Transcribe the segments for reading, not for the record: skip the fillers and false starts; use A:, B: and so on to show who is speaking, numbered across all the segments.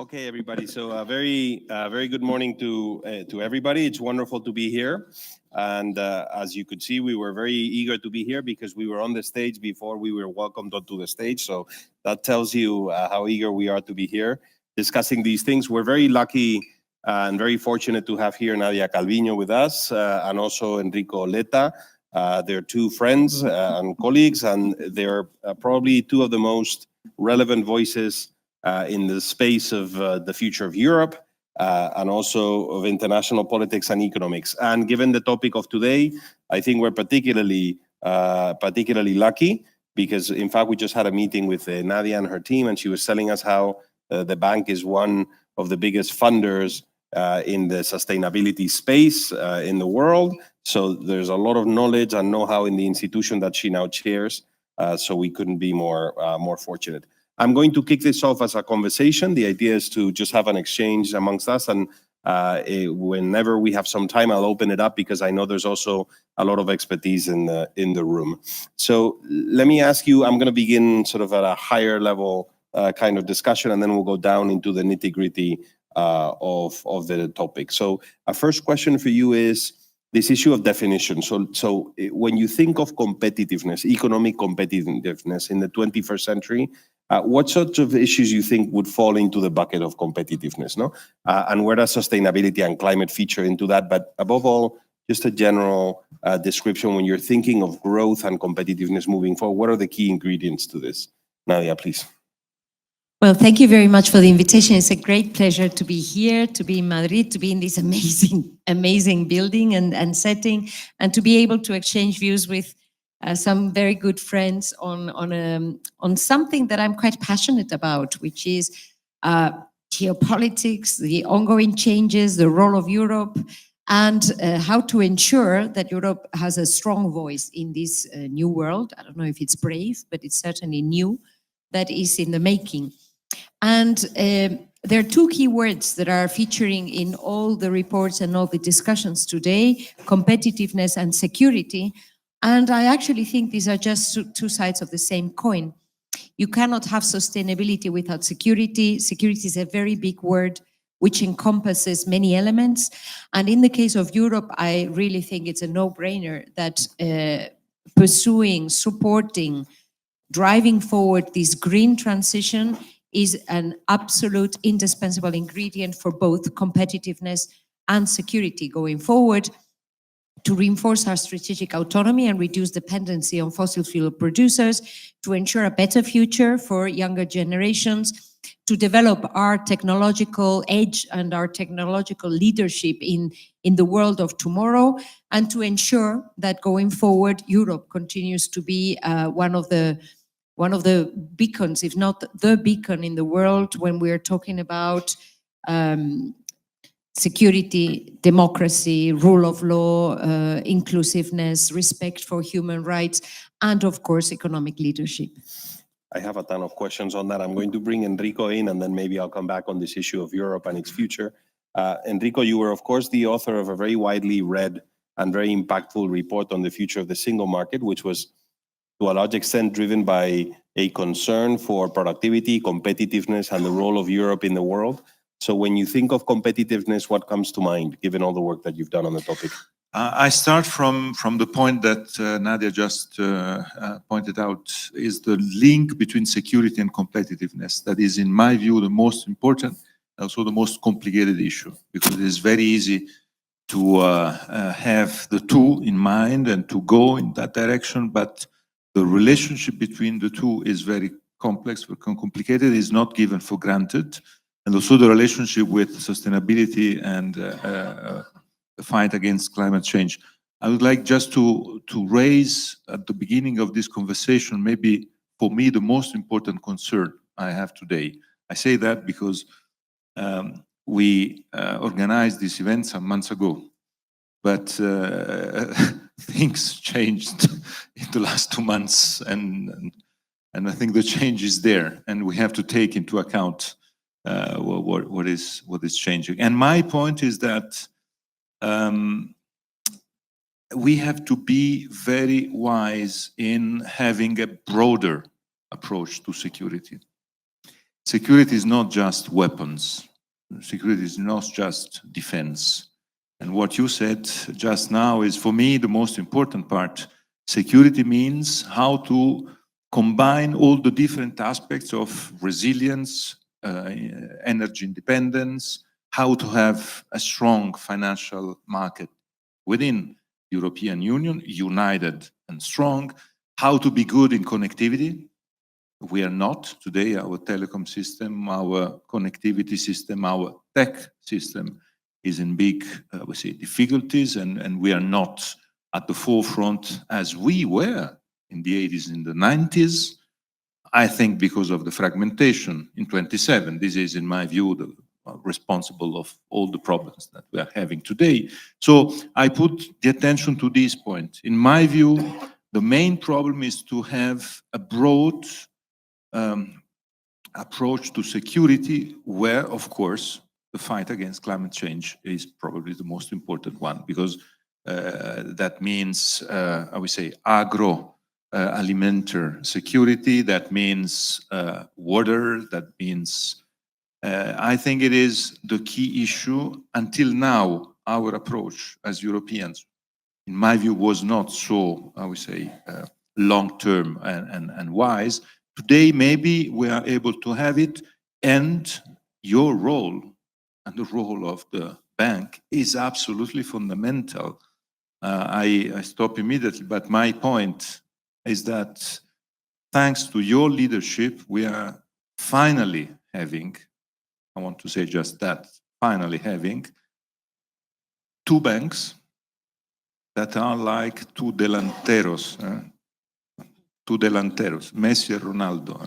A: Okay, everybody. So very good morning to everybody. It's wonderful to be here, and as you could see, we were very eager to be here because we were on the stage before we were welcomed onto the stage. So that tells you how eager we are to be here discussing these things. We're very lucky and very fortunate to have here Nadia Calviño with us and also Enrico Letta. They're two friends and colleagues, and they're probably two of the most relevant voices in the space of the future of Europe and also of international politics and economics. And given the topic of today, I think we're particularly lucky because, in fact, we just had a meeting with Nadia and her team, and she was telling us how the bank is one of the biggest funders in the sustainability space in the world. So there's a lot of knowledge and know-how in the institution that she now chairs. So we couldn't be more fortunate. I'm going to kick this off as a conversation. The idea is to just have an exchange amongst us, and whenever we have some time, I'll open it up because I know there's also a lot of expertise in the room. So let me ask you, I'm going to begin sort of at a higher level kind of discussion, and then we'll go down into the nitty-gritty of the topic. So a first question for you is this issue of definition. So when you think of competitiveness, economic competitiveness in the 21st century, what sorts of issues you think would fall into the bucket of competitiveness, no? And where does sustainability and climate feature into that? But above all, just a general description when you're thinking of growth and competitiveness moving forward, what are the key ingredients to this? Nadia, please.
B: Well, thank you very much for the invitation. It's a great pleasure to be here, to be in Madrid, to be in this amazing building and setting, and to be able to exchange views with some very good friends on something that I'm quite passionate about, which is geopolitics, the ongoing changes, the role of Europe, and how to ensure that Europe has a strong voice in this new world. I don't know if it's brave, but it's certainly new, that is in the making. And there are two key words that are featuring in all the reports and all the discussions today: competitiveness and security. And I actually think these are just two sides of the same coin. You cannot have sustainability without security. Security is a very big word which encompasses many elements. And in the case of Europe, I really think it's a no-brainer that pursuing, supporting, driving forward this green transition is an absolute indispensable ingredient for both competitiveness and security going forward, to reinforce our strategic autonomy and reduce dependency on fossil fuel producers, to ensure a better future for younger generations, to develop our technological edge and our technological leadership in the world of tomorrow, and to ensure that going forward, Europe continues to be one of the beacons, if not the beacon in the world when we're talking about security, democracy, rule of law, inclusiveness, respect for human rights, and of course, economic leadership.
A: I have a ton of questions on that. I'm going to bring Enrico in, and then maybe I'll come back on this issue of Europe and its future. Enrico, you were, of course, the author of a very widely read and very impactful report on the future of the single market, which was, to a large extent, driven by a concern for productivity, competitiveness, and the role of Europe in the world. So when you think of competitiveness, what comes to mind, given all the work that you've done on the topic?
C: I start from the point that Nadia just pointed out, is the link between security and competitiveness. That is, in my view, the most important, also the most complicated issue, because it is very easy to have the two in mind and to go in that direction, but the relationship between the two is very complex, very complicated, is not given for granted. And also the relationship with sustainability and the fight against climate change. I would like just to raise at the beginning of this conversation, maybe for me, the most important concern I have today. I say that because we organized this event some months ago, but things changed in the last 2 months, and I think the change is there, and we have to take into account what is changing. And my point is that we have to be very wise in having a broader approach to security. security is not just weapons. Security is not just defense. And what you said just now is, for me, the most important part. Security means how to combine all the different aspects of resilience, energy independence, how to have a strong financial market within European Union, united and strong, how to be good in connectivity. We are not today. Our telecom system, our connectivity system, our tech system is in big, we say, difficulties, and we are not at the forefront as we were in the 80s, in the 90s. I think because of the fragmentation in 27, this is, in my view, the responsible of all the problems that we are having today. So I put the attention to this point. In my view, the main problem is to have a broad approach to security, where, of course, the fight against climate change is probably the most important one, because that means, I would say, agroalimentary security, that means water, that means, I think it is the key issue. Until now, our approach as Europeans, in my view, was not so, I would say, long-term and wise. Today, maybe we are able to have it, and your role and the role of the bank is absolutely fundamental. I stop immediately, but my point is that thanks to your leadership, we are finally having, I want to say just that, finally having two banks that are like two delanteros, Messi and Ronaldo,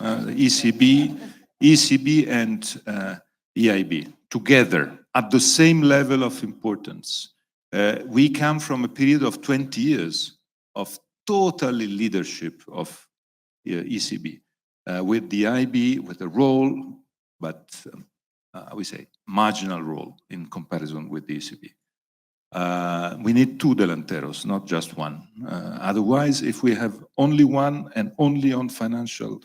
C: ECB and EIB, together at the same level of importance. We come from a period of 20 years of totally leadership of ECB, with the IB with a role, but I would say marginal role in comparison with the ECB. We need two delanteros, not just one. Otherwise, if we have only one and only on financial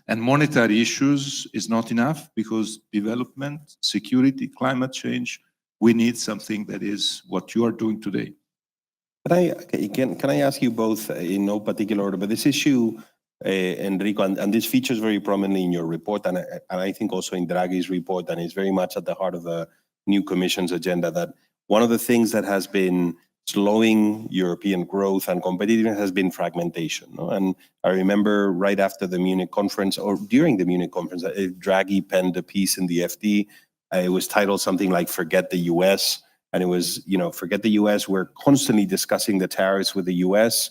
C: and monetary issues, is not enough, because development, security, climate change, we need something that is what you are doing today.
A: Can I ask you both in no particular order, but this issue, Enrico, and this features very prominently in your report, and I think also in Draghi's report, and is very much at the heart of the new Commission's agenda, that one of the things that has been slowing European growth and competitiveness has been fragmentation. No? And I remember right after the Munich conference, or during the Munich conference, Draghi penned a piece in the FD. It was titled something like "Forget the US," and it was, forget the US. We're constantly discussing the tariffs with the US,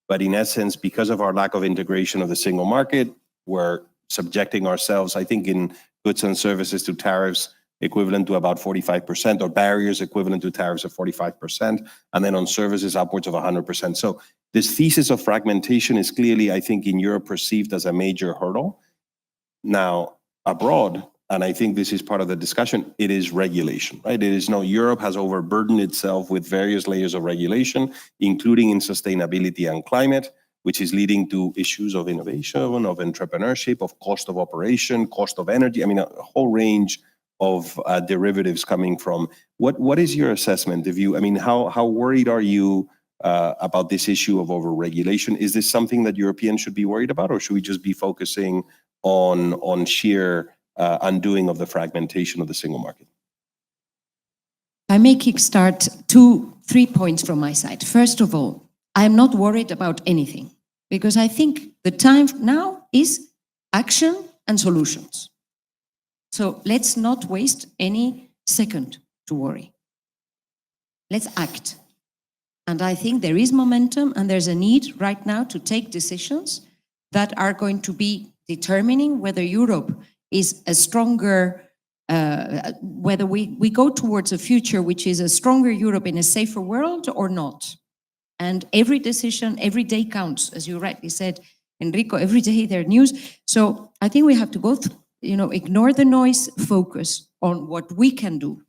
A: but in essence, because of our lack of integration of the single market, we're subjecting ourselves, I think, in goods and services to tariffs equivalent to about 45%, or barriers equivalent to tariffs of 45%, and then on services upwards of 100%. So this thesis of fragmentation is clearly, I think, in Europe perceived as a major hurdle. Now, abroad, and I think this is part of the discussion, it is regulation, right? It is Europe has overburdened itself with various layers of regulation, including in sustainability and climate, which is leading to issues of innovation, of entrepreneurship, of cost of operation, cost of energy. I mean, a whole range of derivatives coming from. What is your assessment of you? I mean, how worried are you about this issue of overregulation? Is this something that Europeans should be worried about, or should we just be focusing on sheer undoing of the fragmentation of the single market?
B: I may kickstart 3 points from my side. First of all, I'm not worried about anything, because I think the time now is action and solutions. So let's not waste any second to worry. Let's act. And I think there is momentum, and there's a need right now to take decisions that are going to be determining whether Europe is a stronger, whether we go towards a future which is a stronger Europe in a safer world or not. And every decision, every day counts, as you rightly said, Enrico, every day there are news. So I think we have to go through, ignore the noise, focus on what we can do.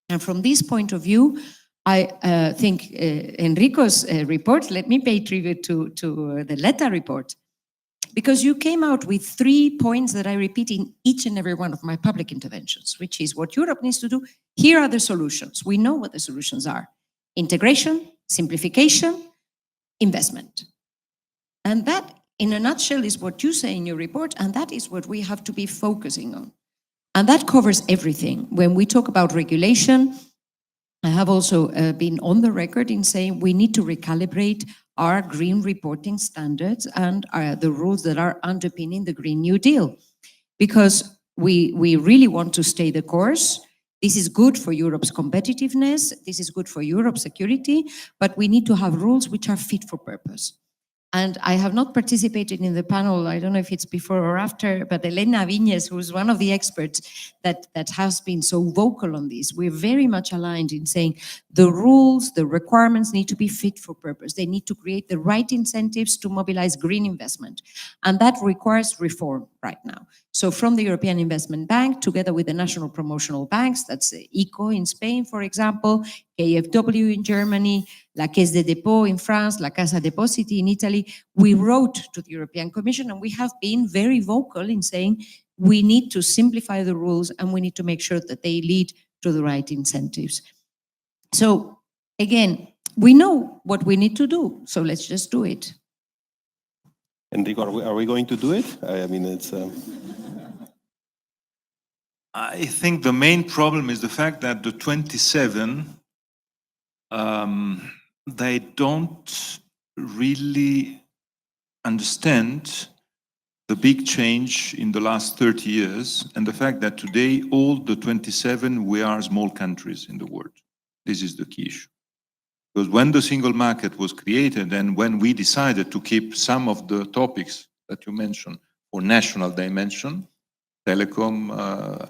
B: And from this point of view, I think Enrico's report, let me pay tribute to the Letta report. because you came out with 3 points that I repeat in each and every one of my public interventions, which is what Europe needs to do. Here are the solutions. We know what the solutions are: integration, simplification, investment. And that, in a nutshell, is what you say in your report, and that is what we have to be focusing on. And that covers everything. When we talk about regulation, I have also been on the record in saying we need to recalibrate our green reporting standards and the rules that are underpinning the Green New Deal. Because we really want to stay the course. This is good for Europe's competitiveness, this is good for Europe's security, but we need to have rules which are fit for purpose. And I have not participated in the panel, I don't know if it's before or after, but Elena Viñes, who's one of the experts that has been so vocal on this, we're very much aligned in saying the rules, the requirements need to be fit for purpose. They need to create the right incentives to mobilize green investment. And that requires reform right now. So from the European Investment Bank, together with the national promotional banks, that's ICO in Spain, for example, KfW in Germany, La Caisse de Dépôt in France, La Cassa Depositi in Italy, we wrote to the European Commission and we have been very vocal in saying we need to simplify the rules and we need to make sure that they lead to the right incentives. So again, we know what we need to do, so let's just do it.
A: Enrico, are we going to do it? I mean, it's...
C: I think the main problem is the fact that the 27, they don't really understand the big change in the last 30 years and the fact that today all the 27, we are small countries in the world. This is the key issue. Because when the single market was created and when we decided to keep some of the topics that you mentioned for national dimension, telecom,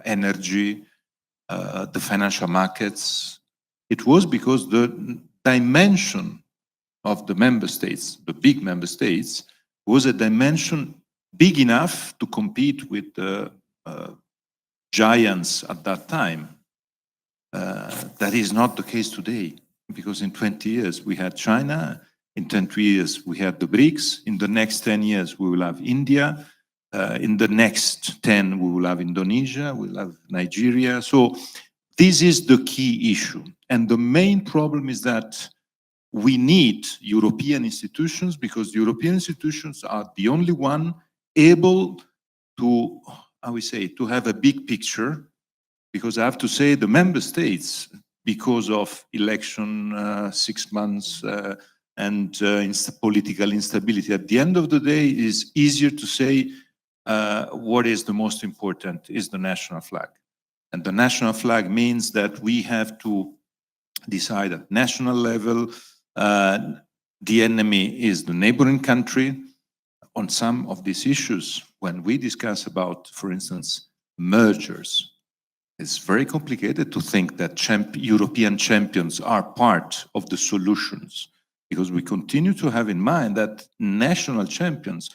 C: energy, the financial markets, it was because the dimension of the member states, the big member states, was a dimension big enough to compete with the giants at that time. That is not the case today, because in 20 years we had China, in 20 years we had the BRICS, in the next 10 years we will have India, in the next 10 we will have Indonesia, we'll have Nigeria. So this is the key issue. And the main problem is that we need European institutions, because European institutions are the only one able to, how we say, to have a big picture. Because I have to say the member states, because of election 6 months and political instability, at the end of the day, it is easier to say what is the most important is the national flag. And the national flag means that we have to decide at national level, the enemy is the neighboring country. On some of these issues, when we discuss about, for instance, mergers, it's very complicated to think that European champions are part of the solutions, because we continue to have in mind that national champions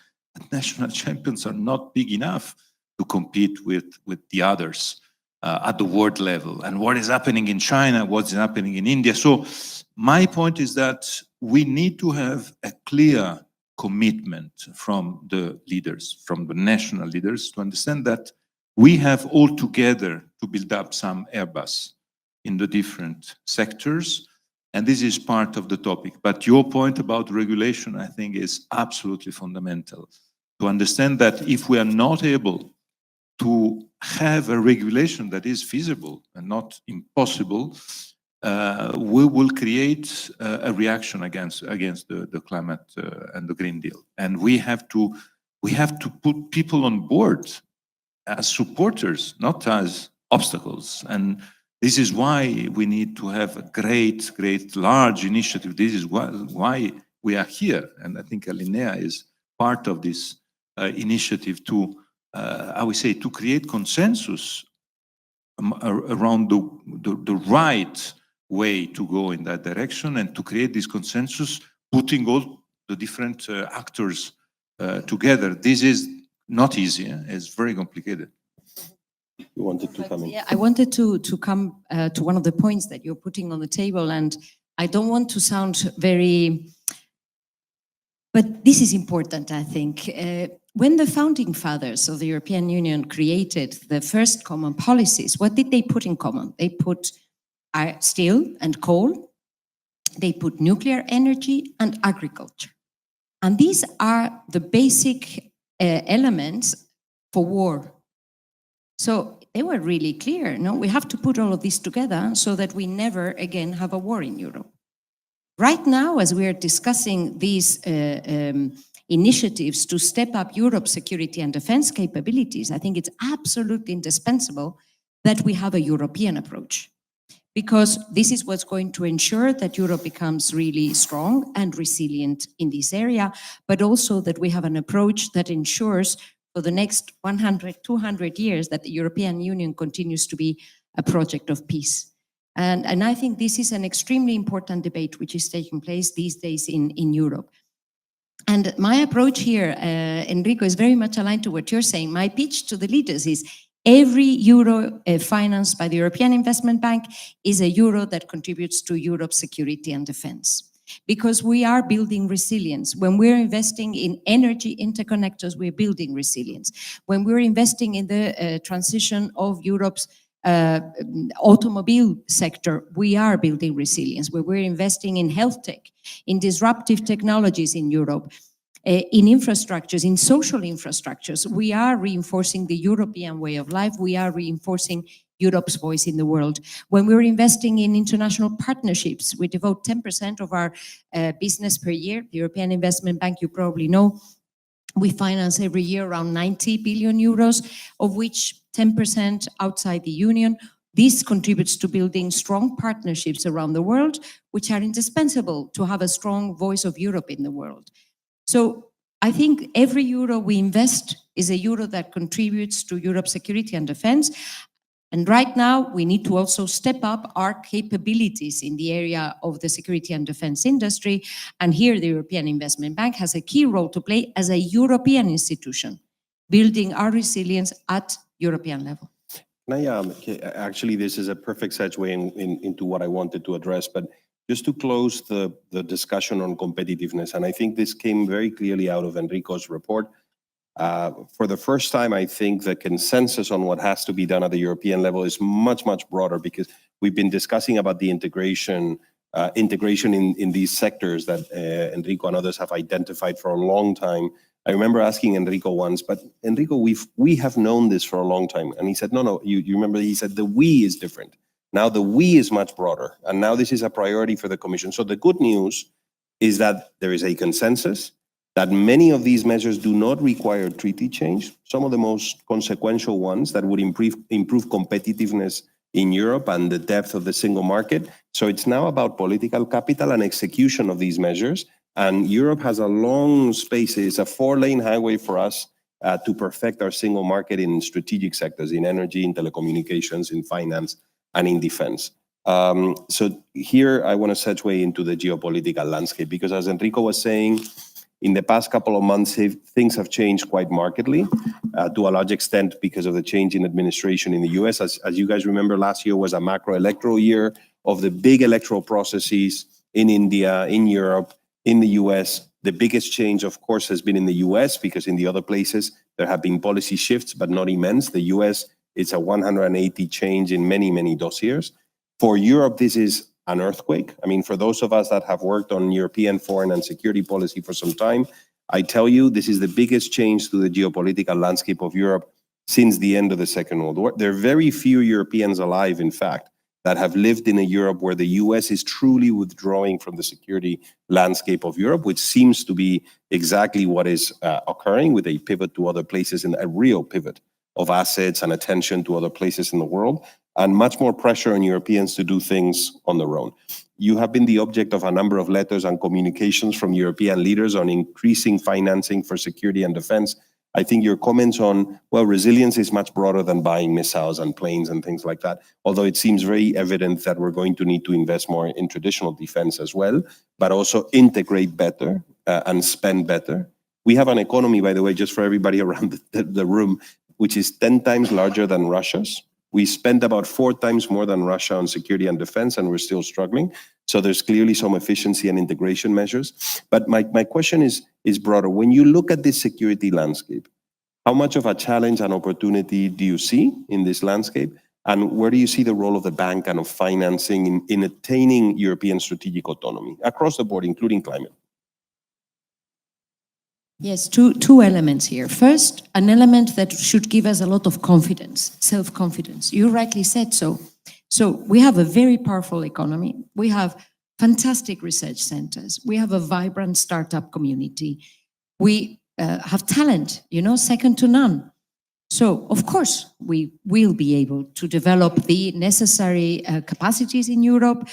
C: are not big enough to compete with the others at the world level. And what is happening in China, what's happening in India. So my point is that we need to have a clear commitment from the leaders, from the national leaders, to understand that we have all together to build up some Airbus in the different sectors. And this is part of the topic. But your point about regulation, I think, is absolutely fundamental. To understand that if we are not able to have a regulation that is feasible and not impossible, we will create a reaction against the climate and the Green Deal. And we have to put people on board as supporters, not as obstacles. And this is why we need to have a great, large initiative. This is why we are here. And I think Alinea is part of this initiative to, I would say, to create consensus around the right way to go in that direction, and to create this consensus, putting all the different actors together. This is not easy. It's very complicated.
A: You wanted to come in.
B: Yeah, I wanted to come to one of the points that you're putting on the table, and I don't want to sound very But this is important, I think. When the founding fathers of the European Union created the first common policies, what did they put in common? They put steel and coal, they put nuclear energy and agriculture. And these are the basic elements for war. So they were really clear, no? We have to put all of this together so that we never again have a war in Europe. Right now, as we are discussing these initiatives to step up Europe's security and defense capabilities, I think it's absolutely indispensable that we have a European approach, because this is what's going to ensure that Europe becomes really strong and resilient in this area, but also that we have an approach that ensures for the next 100, 200 years that the European Union continues to be a project of peace. And I think this is an extremely important debate which is taking place these days in Europe. And my approach here, Enrico, is very much aligned to what you're saying. My pitch to the leaders is every euro financed by the European Investment Bank is a euro that contributes to Europe's security and defense. Because we are building resilience. When we're investing in energy interconnectors, we're building resilience. When we're investing in the transition of Europe's automobile sector, we are building resilience. Where we're investing in health tech, in disruptive technologies in Europe, in infrastructures, in social infrastructures, we are reinforcing the European way of life. We are reinforcing Europe's voice in the world. When we're investing in international partnerships, we devote 10% of our business per year. The European Investment Bank, you probably know, we finance every year around 90 billion euros, of which 10% outside the Union. This contributes to building strong partnerships around the world, which are indispensable to have a strong voice of Europe in the world. So I think every euro we invest is a euro that contributes to Europe's security and defense. And right now, we need to also step up our capabilities in the area of the security and defense industry. And here, the European Investment Bank has a key role to play as a European institution, building our resilience at European level.
A: Actually, this is a perfect segue into what I wanted to address, but just to close the discussion on competitiveness, and I think this came very clearly out of Enrico's report. For the first time, I think the consensus on what has to be done at the European level is much, much broader, because we've been discussing about the integration in these sectors that Enrico and others have identified for a long time. I remember asking Enrico once, but Enrico, we have known this for a long time. And he said, no, you remember, he said the we is different. Now the we is much broader. And now this is a priority for the Commission. So the good news is that there is a consensus that many of these measures do not require treaty change. Some of the most consequential ones that would improve competitiveness in Europe and the depth of the single market. So it's now about political capital and execution of these measures. And Europe has a long space. It's a 4-lane highway for us to perfect our single market in strategic sectors, in energy, in telecommunications, in finance, and in defense. So here I want to segue into the geopolitical landscape, because as Enrico was saying, in the past couple of months, things have changed quite markedly, to a large extent because of the change in administration in the US. As you guys remember, last year was a macro electoral year of the big electoral processes in India, in Europe, in the US. The biggest change, of course, has been in the US, because in the other places, there have been policy shifts, but not immense. The US, it's a 180 change in many, many dossiers. For Europe, this is an earthquake. I mean, for those of us that have worked on European foreign and security policy for some time, I tell you, this is the biggest change to the geopolitical landscape of Europe since the end of the Second World War. There are very few Europeans alive, in fact, that have lived in a Europe where the US is truly withdrawing from the security landscape of Europe, which seems to be exactly what is occurring, with a pivot to other places, and a real pivot of assets and attention to other places in the world, and much more pressure on Europeans to do things on their own. You have been the object of a number of letters and communications from European leaders on increasing financing for security and defense. I think your comments on, well, resilience is much broader than buying missiles and planes and things like that, although it seems very evident that we're going to need to invest more in traditional defense as well, but also integrate better and spend better. We have an economy, by the way, just for everybody around the room, which is 10 times larger than Russia's. We spend about 4 times more than Russia on security and defense, and we're still struggling. So there's clearly some efficiency and integration measures. But my question is broader. When you look at this security landscape, how much of a challenge and opportunity do you see in this landscape? And where do you see the role of the bank and of financing in attaining European strategic autonomy across the board, including climate?
B: Yes, two elements here. First, an element that should give us a lot of confidence, self-confidence. You rightly said so. So we have a very powerful economy. We have fantastic research centers. We have a vibrant startup community. We have talent, second to none. So, of course, we will be able to develop the necessary capacities in Europe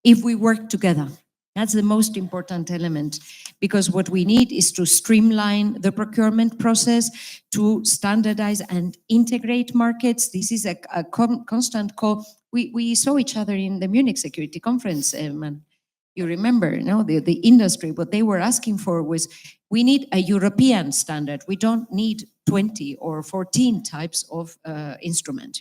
B: if we work together. That's the most important element, because what we need is to streamline the procurement process, to standardize and integrate markets. This is a constant call. We saw each other in the Munich Security Conference, man. You remember, the industry, what they were asking for was, we need a European standard. We don't need 20 or 14 types of instruments,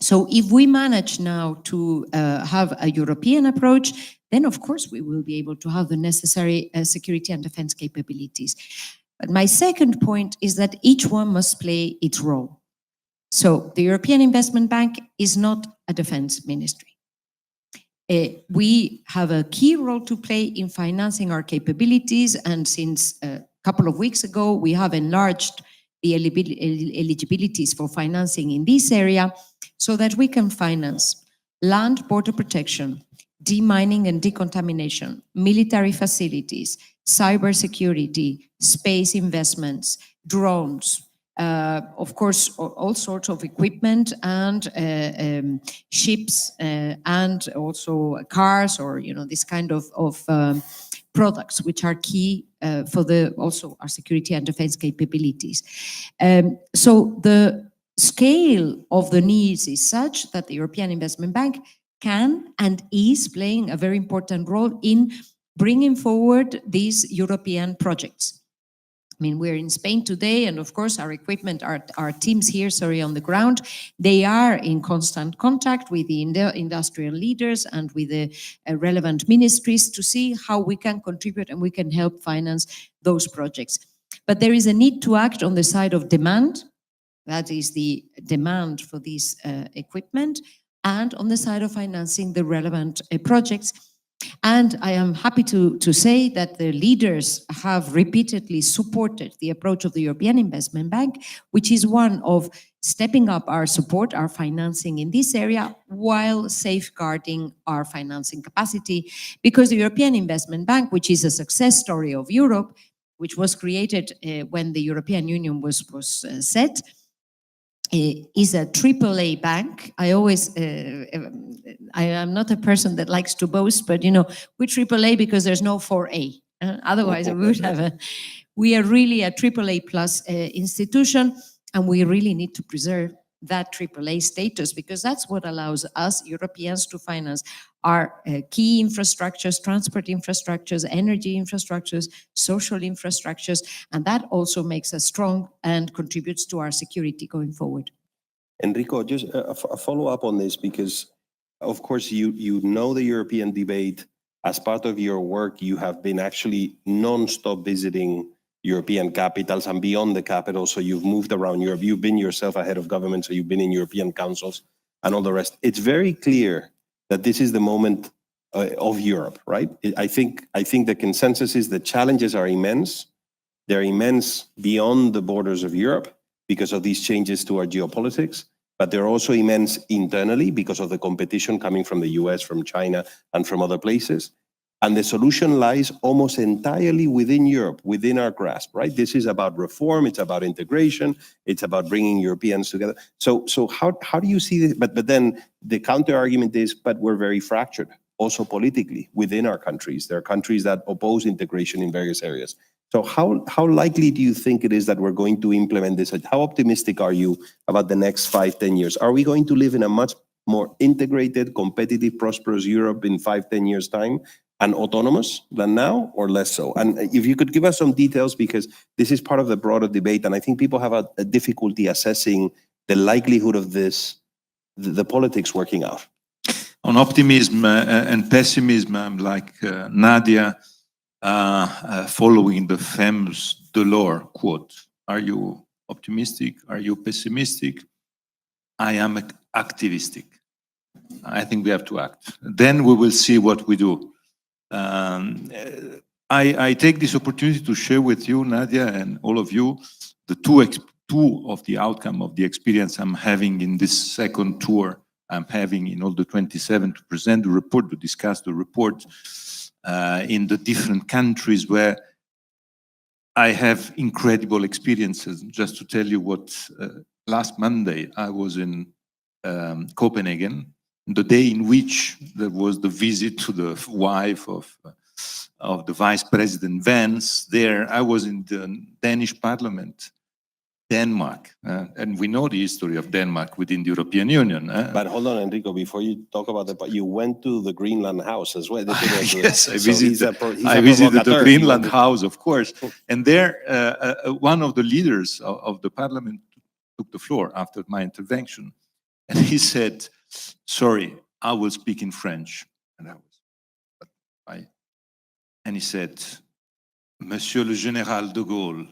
B: So if we manage now to have a European approach, then of course we will be able to have the necessary security and defense capabilities. But my second point is that each one must play its role. So the European Investment Bank is not a defense ministry. We have a key role to play in financing our capabilities, and since a couple of weeks ago, we have enlarged the eligibilities for financing in this area so that we can finance land border protection, demining and decontamination, military facilities, cybersecurity, space investments, drones, of course, all sorts of equipment and ships and also cars, or this kind of products which are key for also our security and defense capabilities. So the scale of the needs is such that the European Investment Bank can and is playing a very important role in bringing forward these European projects. I mean, we're in Spain today, and of course our equipment, our teams here, on the ground, they are in constant contact with the industrial leaders and with the relevant ministries to see how we can contribute and we can help finance those projects. But there is a need to act on the side of demand, that is the demand for this equipment, and on the side of financing the relevant projects. And I am happy to say that the leaders have repeatedly supported the approach of the European Investment Bank, which is one of stepping up our support, our financing in this area, while safeguarding our financing capacity. Because the European Investment Bank, which is a success story of Europe, which was created when the European Union was set, is a AAA bank. I am not a person that likes to boast, but we're AAA because there's no 4A. Otherwise, we would have we are really a AAA plus institution, and we really need to preserve that AAA status, because that's what allows us Europeans to finance our key infrastructures, transport infrastructures, energy infrastructures, social infrastructures, and that also makes us strong and contributes to our security going forward.
A: Enrico, just a follow-up on this, because of course you know the European debate. As part of your work, you have been actually non-stop visiting European capitals and beyond the capital, so you've moved around Europe. You've been yourself a head of government, so you've been in European councils and all the rest. It's very clear that this is the moment of Europe, right? I think the consensus is the challenges are immense. They're immense beyond the borders of Europe because of these changes to our geopolitics, but they're also immense internally because of the competition coming from the US, from China, and from other places. And the solution lies almost entirely within Europe, within our grasp, right? This is about reform, it's about integration, it's about bringing Europeans together. So how do you see this? But then the counter argument is, but we're very fractured, also politically, within our countries. There are countries that oppose integration in various areas. So how likely do you think it is that we're going to implement this? How optimistic are you about the next 5-10 years? Are we going to live in a much more integrated, competitive, prosperous Europe in 5-10 years' time, and autonomous than now, or less so? And if you could give us some details, because this is part of the broader debate, and I think people have a difficulty assessing the likelihood of this, the politics working out.
C: On optimism and pessimism, I'm like Nadia, following the famous Delors quote. Are you optimistic? Are you pessimistic? I am activistic. I think we have to act. Then we will see what we do. I take this opportunity to share with you, Nadia, and all of you, the two of the outcome of the experience I'm having in this second tour I'm having in all the 27 to present the report, to discuss the report in the different countries where I have incredible experiences. Just to tell you what, last Monday I was in Copenhagen, the day in which there was the visit to the wife of the Vice President Vance. There I was in the Danish Parliament, Denmark, and we know the history of Denmark within the European Union.
A: But hold on, Enrico, before you talk about that, but you went to the Greenland House as well.
C: Yes, I
A: So
C: visited
A: provocateur.
C: the Greenland House, of course. And there, one of the leaders of the parliament took the floor after my intervention. And he said, sorry, I will speak in French. And I was, and he said, Monsieur le Général de Gaulle,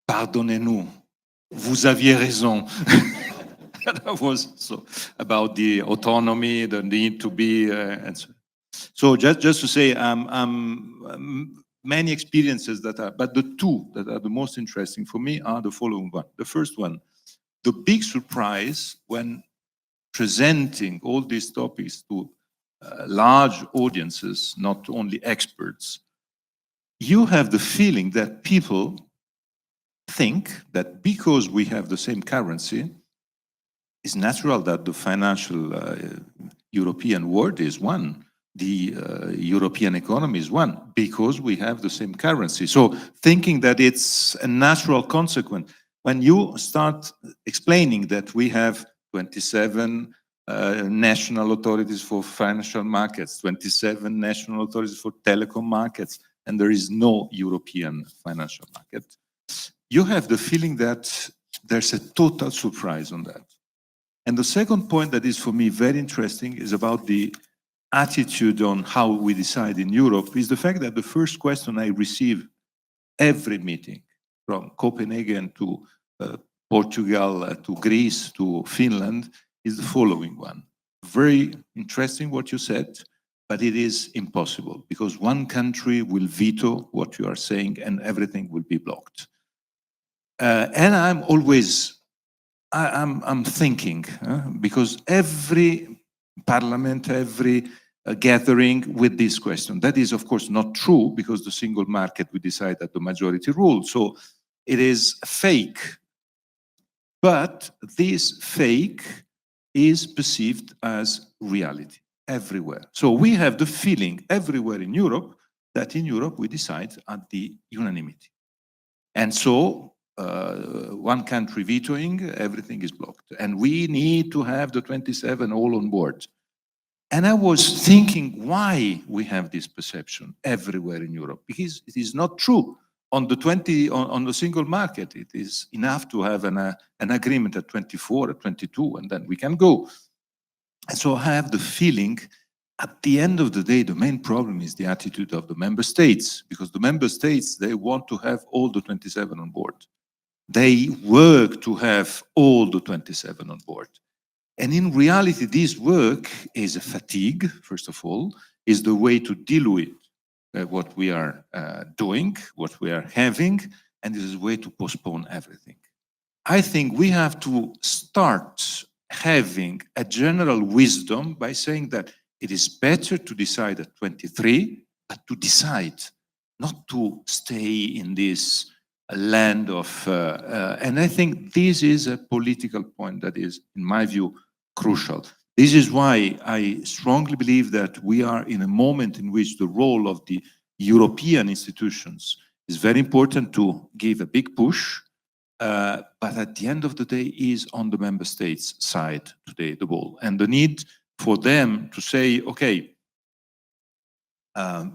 C: pardonnez-nous, vous aviez raison. That was so about the autonomy, the need to be, and so just to say, many experiences that are, but the two that are the most interesting for me are the following one. The first one, the big surprise when presenting all these topics to large audiences, not only experts, you have the feeling that people think that because we have the same currency, it's natural that the financial European world is one, the European economy is one, because we have the same currency. So thinking that it's a natural consequence, when you start explaining that we have 27 national authorities for financial markets, 27 national authorities for telecom markets, and there is no European financial market, you have the feeling that there's a total surprise on that. And the second point that is for me very interesting is about the attitude on how we decide in Europe, is the fact that the first question I receive every meeting, from Copenhagen to Portugal, to Greece, to Finland, is the following one. Very interesting what you said, but it is impossible because one country will veto what you are saying and everything will be blocked. And I'm always, I'm thinking, because every parliament, every gathering with this question, that is of course not true because the single market we decide that the majority rule. So it is fake, but this fake is perceived as reality everywhere. So we have the feeling everywhere in Europe that in Europe we decide at the unanimity. And so one country vetoing, everything is blocked. And we need to have the 27 all on board. And I was thinking why we have this perception everywhere in Europe, because it is not true. On the single market, it is enough to have an agreement at 24, at 22, and then we can go. And so I have the feeling, at the end of the day, the main problem is the attitude of the member states, because the member states, they want to have all the 27 on board. They work to have all the 27 on board. And in reality, this work is a fatigue, first of all, is the way to deal with what we are doing, what we are having, and this is a way to postpone everything. I think we have to start having a general wisdom by saying that it is better to decide at 23, but to decide, not to stay in this land of, and I think this is a political point that is, in my view, crucial. This is why I strongly believe that we are in a moment in which the role of the European institutions is very important to give a big push, but at the end of the day is on the member states' side today, the ball. And the need for them to say, okay,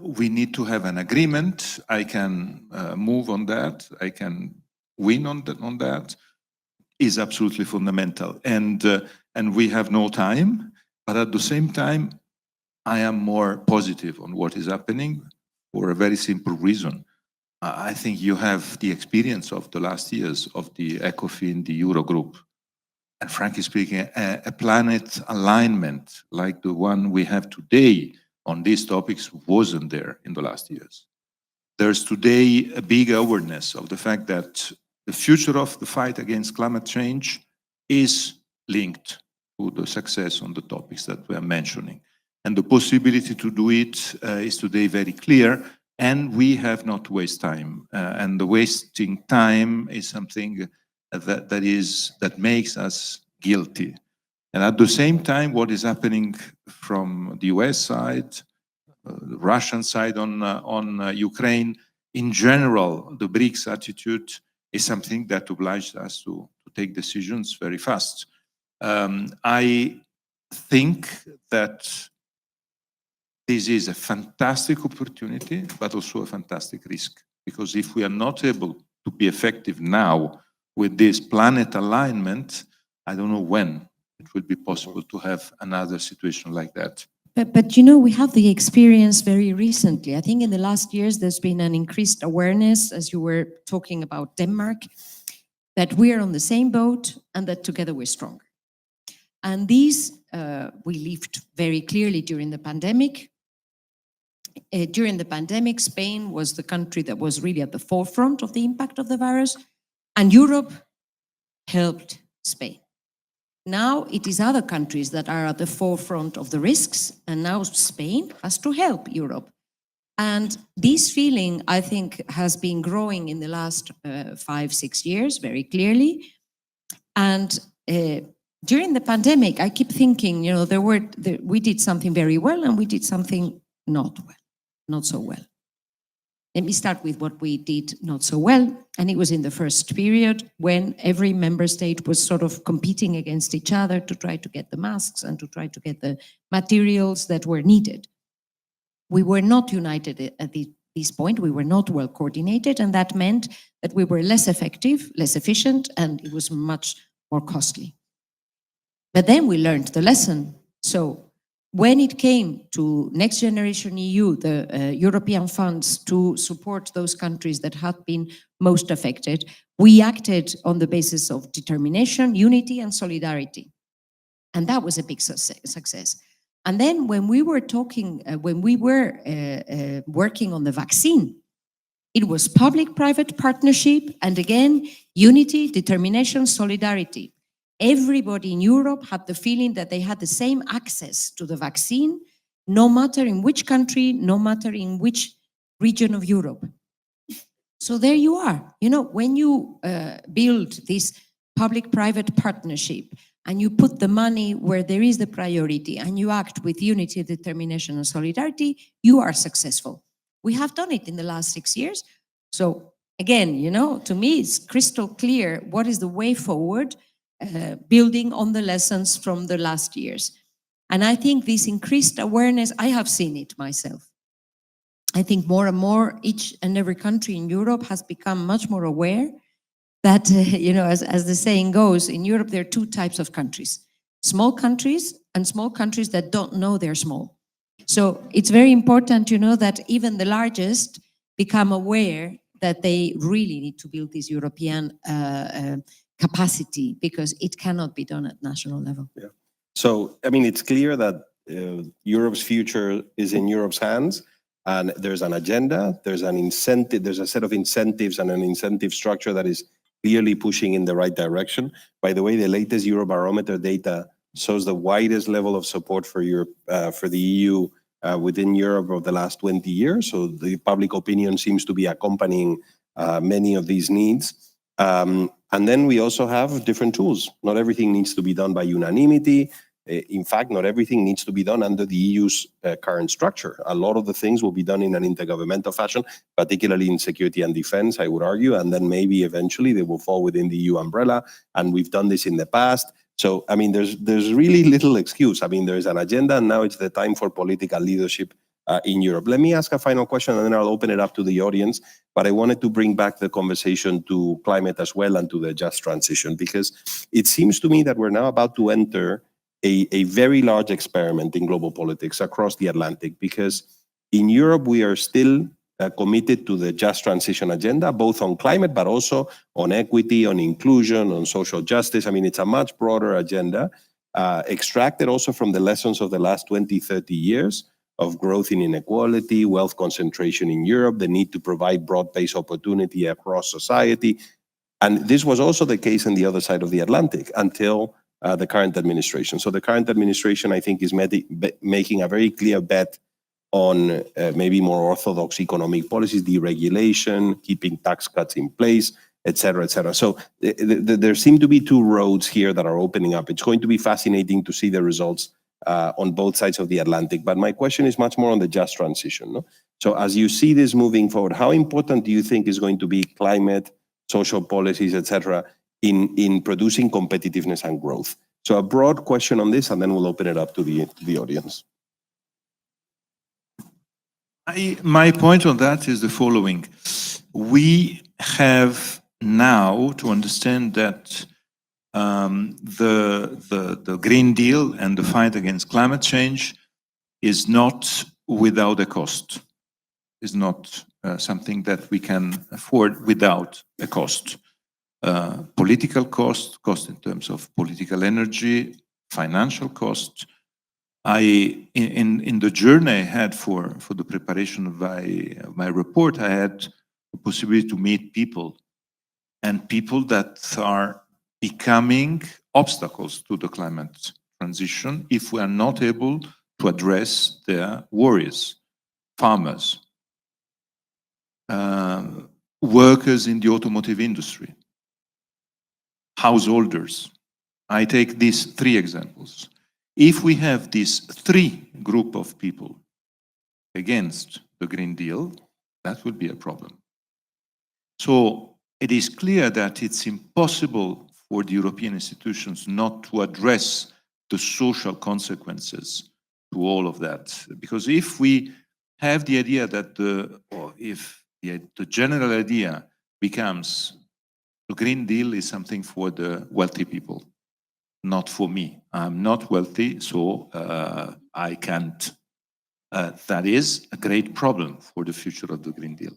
C: we need to have an agreement. I can move on that. I can win on that is absolutely fundamental. And we have no time. But at the same time, I am more positive on what is happening for a very simple reason. I think you have the experience of the last years of the ECOFIN, the Eurogroup, and frankly speaking, a planet alignment like the one we have today on these topics wasn't there in the last years. There's today a big awareness of the fact that the future of the fight against climate change is linked to the success on the topics that we are mentioning. And the possibility to do it is today very clear, and we have not to waste time. And the wasting time is something that makes us guilty. And at the same time, what is happening from the US side, the Russian side on Ukraine, in general, the BRICS attitude is something that obliged us to take decisions very fast. I think that this is a fantastic opportunity, but also a fantastic risk. Because if we are not able to be effective now with this planet alignment, I don't know when it will be possible to have another situation like that.
B: But you know, we have the experience very recently. I think in the last years, there's been an increased awareness, as you were talking about Denmark, that we are on the same boat and that together we're stronger. And these we lived very clearly during the pandemic. During the pandemic, Spain was the country that was really at the forefront of the impact of the virus, and Europe helped Spain. Now it is other countries that are at the forefront of the risks, and now Spain has to help Europe. And this feeling, I think, has been growing in the last 5-6 years very clearly. And during the pandemic, I keep thinking, you know, we did something very well and we did something not so well. Let me start with what we did not so well. And it was in the first period when every member state was sort of competing against each other to try to get the masks and to try to get the materials that were needed. We were not united at this point. We were not well coordinated. And that meant that we were less effective, less efficient, and it was much more costly. But then we learned the lesson. So when it came to Next Generation EU, the European funds to support those countries that had been most affected, we acted on the basis of determination, unity, and solidarity. And that was a big success. And then when we were talking, working on the vaccine, it was public-private partnership, and again, unity, determination, solidarity. Everybody in Europe had the feeling that they had the same access to the vaccine, no matter in which country, no matter in which region of Europe. So there you are. You know, when you build this public-private partnership and you put the money where there is the priority and you act with unity, determination, and solidarity, you are successful. We have done it in the last 6 years. So again, you know, to me, it's crystal clear what is the way forward, building on the lessons from the last years. And I think this increased awareness, I have seen it myself. I think more and more, each and every country in Europe has become much more aware that, you know, as the saying goes, in Europe, there are two types of countries. Small countries and small countries that don't know they're small. So it's very important, you know, that even the largest become aware that they really need to build this European capacity, because it cannot be done at national level.
A: Yeah. So, I mean, it's clear that Europe's future is in Europe's hands, and there's an agenda, there's an incentive, there's a set of incentives and an incentive structure that is clearly pushing in the right direction. By the way, the latest Eurobarometer data shows the widest level of support for Europe, for the EU within Europe over the last 20 years. So the public opinion seems to be accompanying many of these needs. And then we also have different tools. Not everything needs to be done by unanimity. In fact, not everything needs to be done under the EU's current structure. A lot of the things will be done in an intergovernmental fashion, particularly in security and defense, I would argue, and then maybe eventually they will fall within the EU umbrella. And we've done this in the past. So, I mean, there's really little excuse. I mean, there's an agenda, and now it's the time for political leadership in Europe. Let me ask a final question, and then I'll open it up to the audience. But I wanted to bring back the conversation to climate as well and to the just transition, because it seems to me that we're now about to enter a very large experiment in global politics across the Atlantic, because in Europe, we are still committed to the just transition agenda, both on climate, but also on equity, on inclusion, on social justice. I mean, it's a much broader agenda, extracted also from the lessons of the last 20, 30 years of growth in inequality, wealth concentration in Europe, the need to provide broad-based opportunity across society. And this was also the case on the other side of the Atlantic until the current administration. So the current administration, I think, is making a very clear bet on maybe more orthodox economic policies, deregulation, keeping tax cuts in place, et cetera, et cetera. So there seem to be two roads here that are opening up. It's going to be fascinating to see the results on both sides of the Atlantic. But my question is much more on the just transition. No? So as you see this moving forward, how important do you think is going to be climate, social policies, et cetera, in producing competitiveness and growth? So a broad question on this, and then we'll open it up to the audience.
C: My point on that is the following. We have now to understand that the Green Deal and the fight against climate change is not without a cost. It's not something that we can afford without a cost. Political cost in terms of political energy, financial cost. In the journey I had for the preparation of my report, I had the possibility to meet people, and people that are becoming obstacles to the climate transition if we are not able to address their worries. Farmers, workers in the automotive industry, householders. I take these three examples. If we have these three group of people against the Green Deal, that would be a problem. So it is clear that it's impossible for the European institutions not to address the social consequences to all of that. Because if we have the idea that if the general idea becomes the Green Deal is something for the wealthy people, not for me. I'm not wealthy, so I can't. That is a great problem for the future of the Green Deal.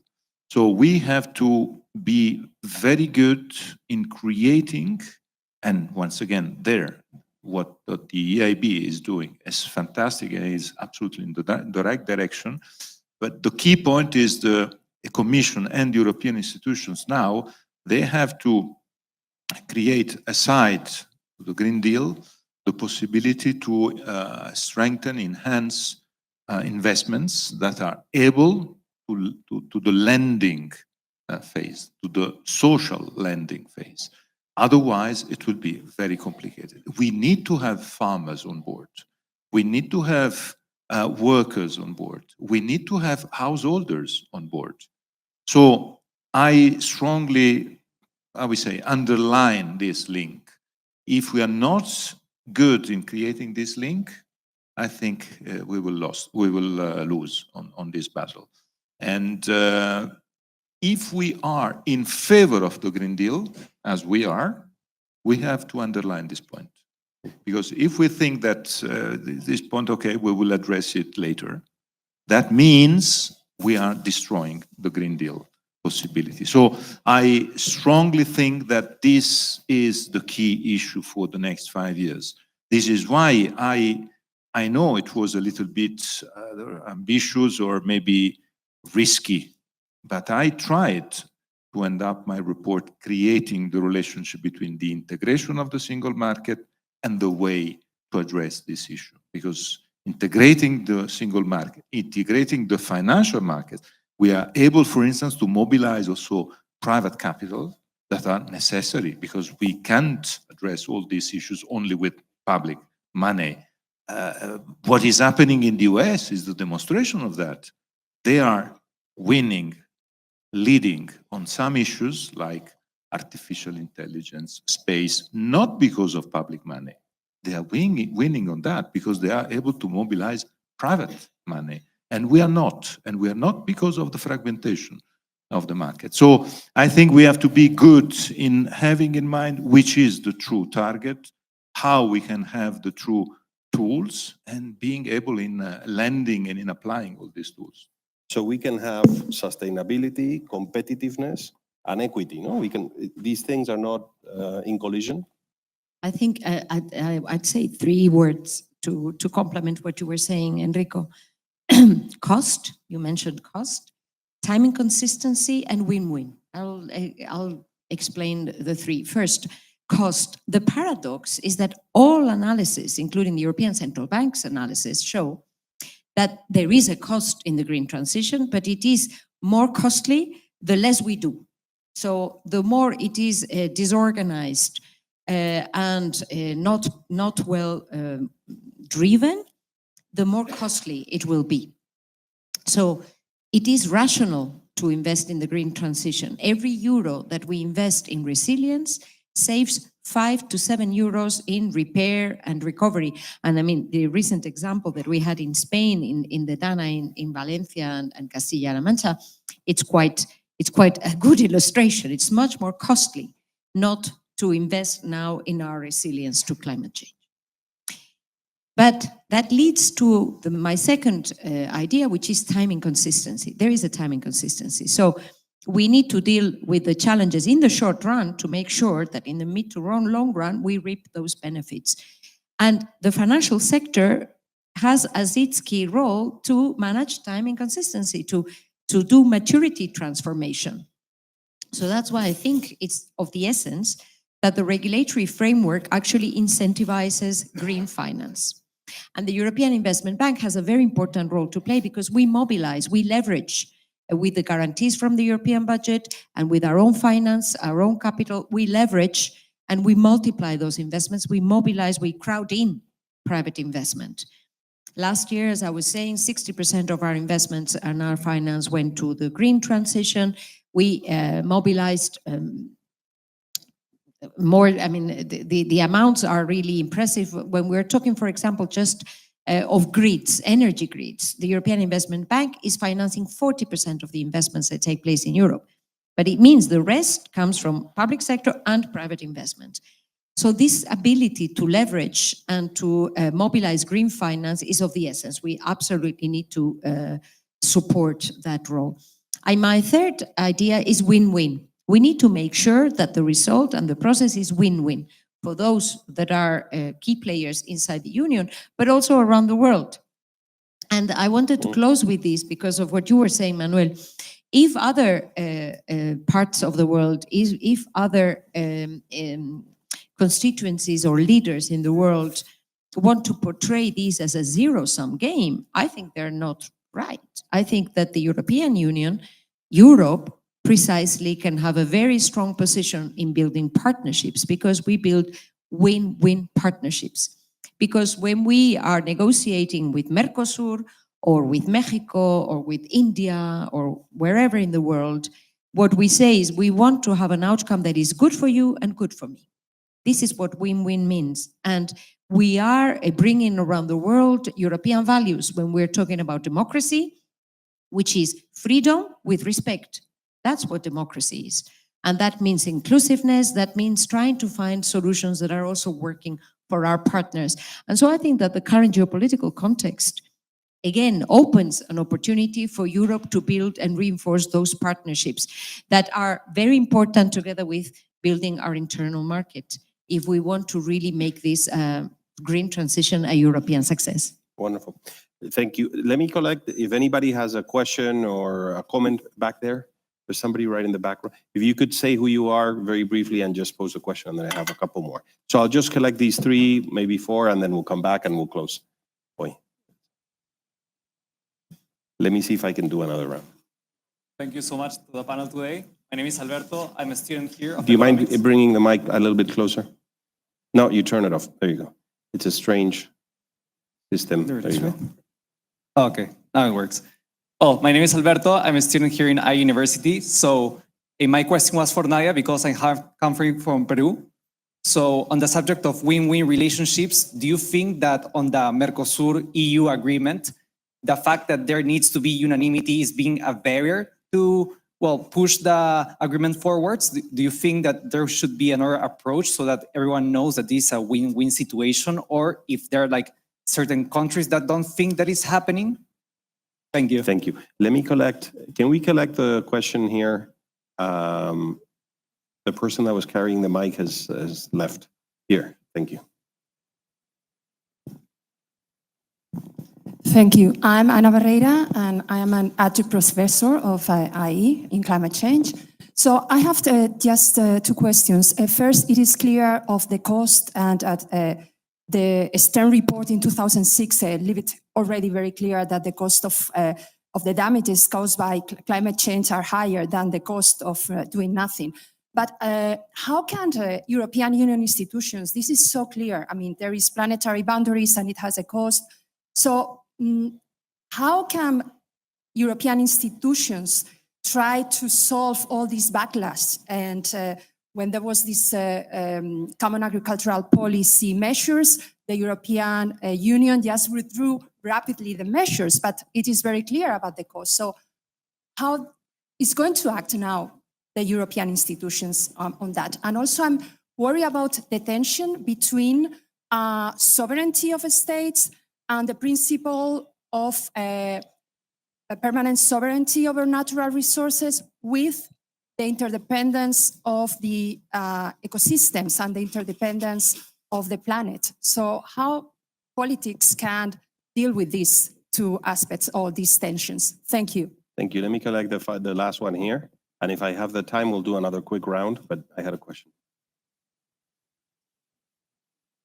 C: So we have to be very good in creating, and once again, what the EIB is doing is fantastic and is absolutely in the right direction. But the key point is the Commission and European institutions now, they have to create aside the Green Deal, the possibility to strengthen, enhance investments that are able to the lending phase, to the social lending phase. Otherwise, it will be very complicated. We need to have farmers on board. We need to have workers on board. We need to have householders on board. So I strongly, I would say, underline this link. If we are not good in creating this link, I think we will lose on this battle. And if we are in favor of the Green Deal, as we are, we have to underline this point. Because if we think that this point, okay, we will address it later, that means we are destroying the Green Deal possibility. So I strongly think that this is the key issue for the next 5 years. This is why I know it was a little bit ambitious or maybe risky, but I tried to end up my report creating the relationship between the integration of the single market and the way to address this issue. Because integrating the single market, integrating the financial market, we are able, for instance, to mobilize also private capital that are necessary, because we can't address all these issues only with public money. What is happening in the US is the demonstration of that. They are winning, leading on some issues like artificial intelligence, space, not because of public money. They are winning on that because they are able to mobilize private money. And we are not. And we are not because of the fragmentation of the market. So I think we have to be good in having in mind which is the true target, how we can have the true tools and being able in lending and in applying all these tools.
A: So we can have sustainability, competitiveness, and equity. No, these things are not in collision.
B: I think I'd say three words to complement what you were saying, Enrico. Cost, you mentioned cost, timing consistency, and win-win. I'll explain the three. First, cost. The paradox is that all analysis, including the European Central Bank's analysis, show that there is a cost in the green transition, but it is more costly the less we do. So the more it is disorganized and not well driven, the more costly it will be. So it is rational to invest in the green transition. Every euro that we invest in resilience saves 5 to 7 euros in repair and recovery. And I mean, the recent example that we had in Spain, in the Dana in Valencia and Castilla-La Mancha, it's quite a good illustration. It's much more costly not to invest now in our resilience to climate change. But that leads to my second idea, which is timing consistency. There is a timing consistency. So we need to deal with the challenges in the short run to make sure that in the mid to long run, we reap those benefits. And the financial sector has as its key role to manage timing consistency, to do maturity transformation. So that's why I think it's of the essence that the regulatory framework actually incentivizes green finance. And the European Investment Bank has a very important role to play because we mobilize, we leverage with the guarantees from the European budget and with our own finance, our own capital, we leverage and we multiply those investments, we mobilize, we crowd in private investment. Last year, as I was saying, 60% of our investments and our finance went to the green transition. We mobilized more, I mean, the amounts are really impressive. When we're talking, for example, just of grids, energy grids, the European Investment Bank is financing 40% of the investments that take place in Europe. But it means the rest comes from public sector and private investment. So this ability to leverage and to mobilize green finance is of the essence. We absolutely need to support that role. And my third idea is win-win. We need to make sure that the result and the process is win-win for those that are key players inside the Union, but also around the world. And I wanted to close with this because of what you were saying, Manuel. If other parts of the world, if other constituencies or leaders in the world want to portray this as a zero-sum game, I think they're not right. I think that the European Union, Europe, precisely can have a very strong position in building partnerships because we build win-win partnerships. Because when we are negotiating with Mercosur or with Mexico or with India or wherever in the world, what we say is we want to have an outcome that is good for you and good for me. This is what win-win means. And we are bringing around the world European values when we're talking about democracy, which is freedom with respect. That's what democracy is. And that means inclusiveness, that means trying to find solutions that are also working for our partners. And so I think that the current geopolitical context, again, opens an opportunity for Europe to build and reinforce those partnerships that are very important together with building our internal market if we want to really make this green transition a European success.
A: Wonderful. Thank you. Let me collect, if anybody has a question or a comment back there. There's somebody right in the back row. If you could say who you are very briefly and just pose a question, and then I have a couple more. So I'll just collect these three, maybe four, and then we'll come back and we'll close. Boy. Let me see if I can do another round.
D: Thank you so much to the panel today. My name is Alberto. I'm a student here.
A: Do you mind bringing the mic a little bit closer? No, you turn it off. There you go. It's a strange system. There you go.
D: Okay, now it works. Oh, my name is Alberto. I'm a student here in University. So my question was for Nadia because I have come from Peru. So on the subject of win-win relationships, do you think that on the Mercosur-EU agreement, the fact that there needs to be unanimity is being a barrier to, well, push the agreement forwards? Do you think that there should be another approach so that everyone knows that this is a win-win situation? Or if there are like certain countries that don't think that is happening? Thank you.
A: Thank you. Can we collect the question here? The person that was carrying the mic has left. Here, thank you.
E: Thank you. I'm Ana Barreira, and I am an adjunct professor of IE in climate change. So I have just two questions. First, it is clear of the cost, and the Stern report in 2006 leave it already very clear that the cost of the damages caused by climate change are higher than the cost of doing nothing. But how can European Union institutions, this is so clear, I mean, there is planetary boundaries and it has a cost. So how can European institutions try to solve all these backlash? And when there was this common agricultural policy measures, the European Union just withdrew rapidly the measures, but it is very clear about the cost. So how is going to act now the European institutions on that? And also I'm worried about the tension between sovereignty of states and the principle of a permanent sovereignty over natural resources with the interdependence of the ecosystems and the interdependence of the planet. So how politics can deal with these two aspects or these tensions? Thank you.
A: Thank you. Let me collect the last one here. And if I have the time, we'll do another quick round, but I had a question.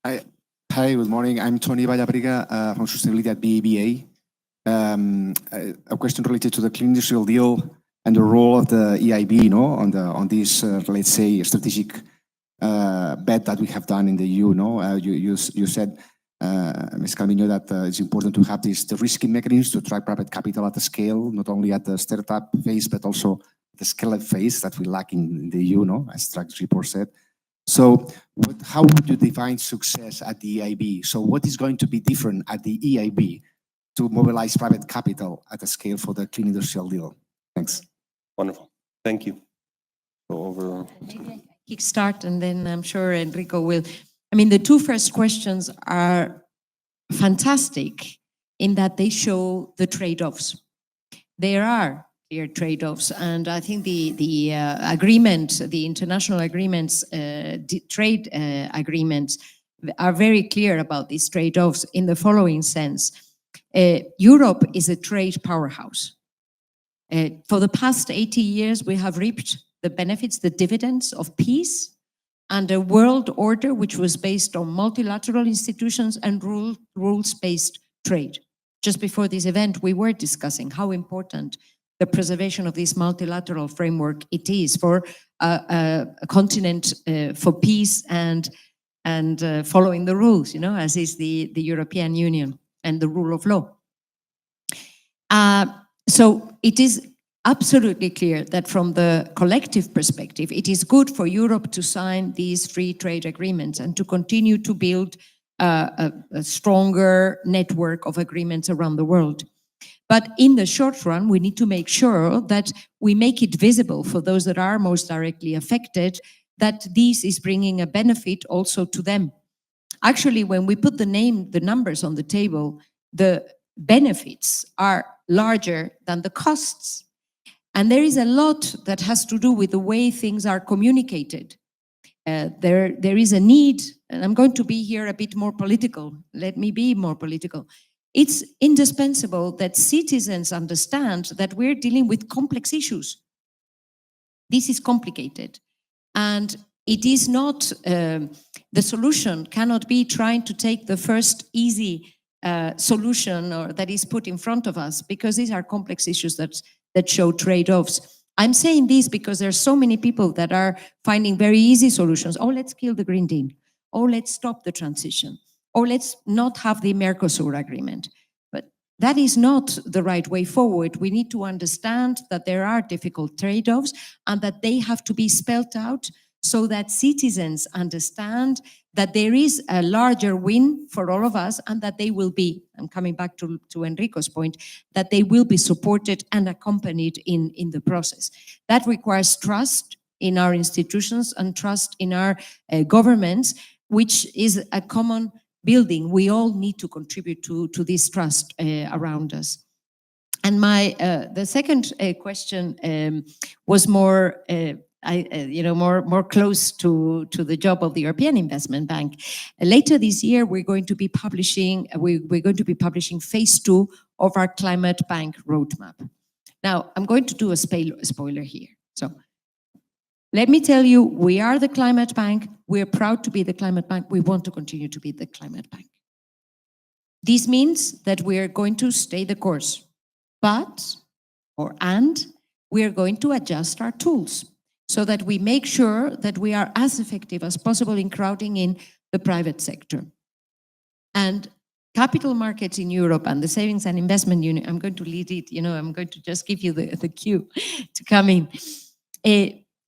F: Hi, good morning. I'm Tony Vallabriga from Sustainability at BEBA. A question related to the Clean Industrial Deal and the role of the EIB, on this, let's say, strategic bet that we have done in the EU. You said, Ms. Calviño, that it's important to have the risky mechanisms to attract private capital at the scale, not only at the startup phase, but also the scale-up phase that we lack in the EU, as Drag's report said. So how would you define success at the EIB? So what is going to be different at the EIB to mobilize private capital at a scale for the Clean Industrial Deal? Thanks.
A: Wonderful. Thank you. Go over.
B: Kickstart, and then I'm sure Enrico will. I mean, the two first questions are fantastic in that they show the trade-offs. There are clear trade-offs, and I think the agreement, the international agreements, trade agreements are very clear about these trade-offs in the following sense. Europe is a trade powerhouse. For the past 80 years, we have reaped the benefits, the dividends of peace and a world order which was based on multilateral institutions and rules-based trade. Just before this event, we were discussing how important the preservation of this multilateral framework it is for a continent for peace and following the rules, as is the European Union and the rule of law. So it is absolutely clear that from the collective perspective, it is good for Europe to sign these free trade agreements and to continue to build a stronger network of agreements around the world. But in the short run, we need to make sure that we make it visible for those that are most directly affected that this is bringing a benefit also to them. Actually, when we put the numbers on the table, the benefits are larger than the costs. And there is a lot that has to do with the way things are communicated. There is a need, and I'm going to be here a bit more political. Let me be more political. It's indispensable that citizens understand that we're dealing with complex issues. This is complicated. And it is not, the solution cannot be trying to take the first easy solution or that is put in front of us, because these are complex issues that show trade-offs. I'm saying this because there are so many people that are finding very easy solutions. Oh, let's kill the Green Deal. Oh, let's stop the transition. Or let's not have the Mercosur agreement. But that is not the right way forward. We need to understand that there are difficult trade-offs and that they have to be spelled out so that citizens understand that there is a larger win for all of us and that they will be, I'm coming back to Enrico's point, that they will be supported and accompanied in the process. That requires trust in our institutions and trust in our governments, which is a common building, we all need to contribute to this trust around us. And the second question was more, more close to the job of the European Investment Bank. Later this year, we're going to be publishing phase 2 of our climate bank roadmap. Now, I'm going to do a spoiler here. So let me tell you, we are the climate bank. We're proud to be the climate bank. We want to continue to be the climate bank. This means that we are going to stay the course, and we are going to adjust our tools so that we make sure that we are as effective as possible in crowding in the private sector. And capital markets in Europe and the Savings and Investment Union, I'm going to lead it, I'm going to just give you the cue to come in.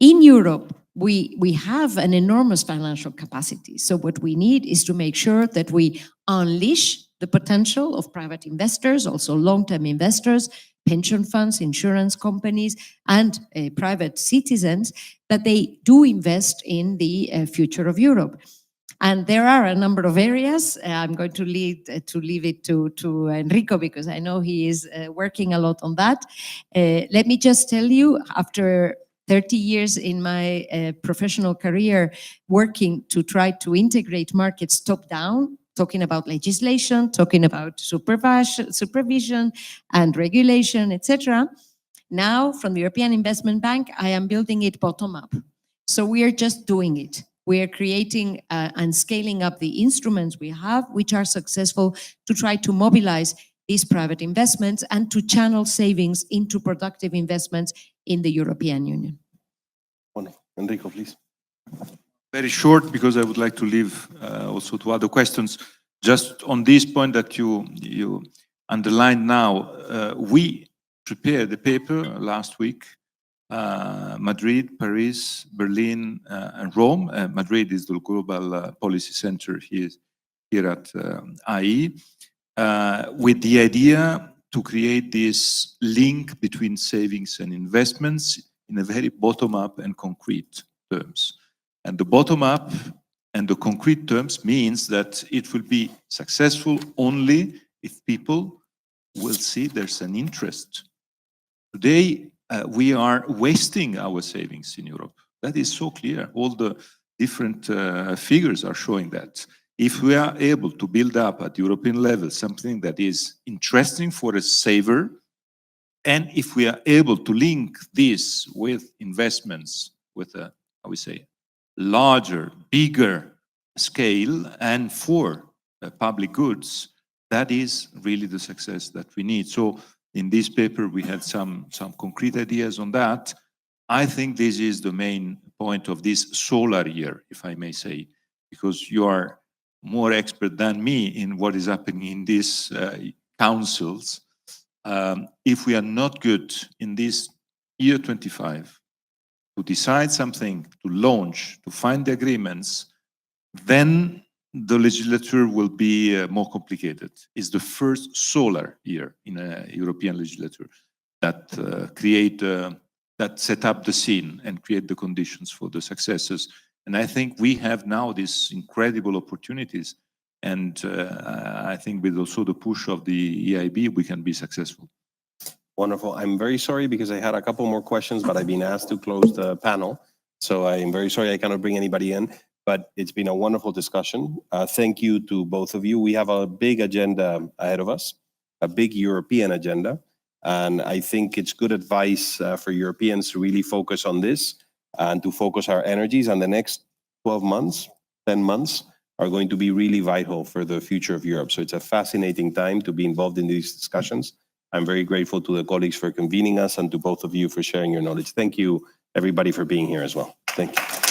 B: In Europe, we have an enormous financial capacity. So what we need is to make sure that we unleash the potential of private investors, also long-term investors, pension funds, insurance companies, and private citizens, that they do invest in the future of Europe. And there are a number of areas. I'm going to leave it to Enrico, because I know he is working a lot on that. Let me just tell you, after 30 years in my professional career working to try to integrate markets top-down, talking about legislation, talking about supervision and regulation, etc. Now, from the European Investment Bank, I am building it bottom-up. So we are just doing it. We are creating and scaling up the instruments we have, which are successful, to try to mobilize these private investments and to channel savings into productive investments in the European Union.
A: Wonderful. Enrico, please.
C: Very short, because I would like to leave also to other questions. Just on this point that you underlined now, we prepared the paper last week. Madrid, Paris, Berlin, and Rome. Madrid is the global policy center here at IE, with the idea to create this link between savings and investments in a very bottom-up and concrete terms. And the bottom-up and the concrete terms means that it will be successful only if people will see there's an interest. Today, we are wasting our savings in Europe. That is so clear. All the different figures are showing that. If we are able to build up at European level something that is interesting for a saver, and if we are able to link this with investments with a, how we say, larger, bigger scale and for public goods, that is really the success that we need. So in this paper, we had some concrete ideas on that. I think this is the main point of this solar year, if I may say, because you are more expert than me in what is happening in these councils. If we are not good in this year 25 to decide something, to launch, to find the agreements, then the legislature will be more complicated. It's the first solar year in a European legislature that that set up the scene and create the conditions for the successes. And I think we have now these incredible opportunities. And I think with also the push of the EIB, we can be successful.
A: Wonderful. I'm very sorry because I had a couple more questions, but I've been asked to close the panel. So I am very sorry I cannot bring anybody in, but it's been a wonderful discussion. Thank you to both of you. We have a big agenda ahead of us, a big European agenda. And I think it's good advice for Europeans to really focus on this and to focus our energies. And the next 12 months, 10 months are going to be really vital for the future of Europe. So it's a fascinating time to be involved in these discussions. I'm very grateful to the colleagues for convening us and to both of you for sharing your knowledge. Thank you, everybody, for being here as well. Thank you.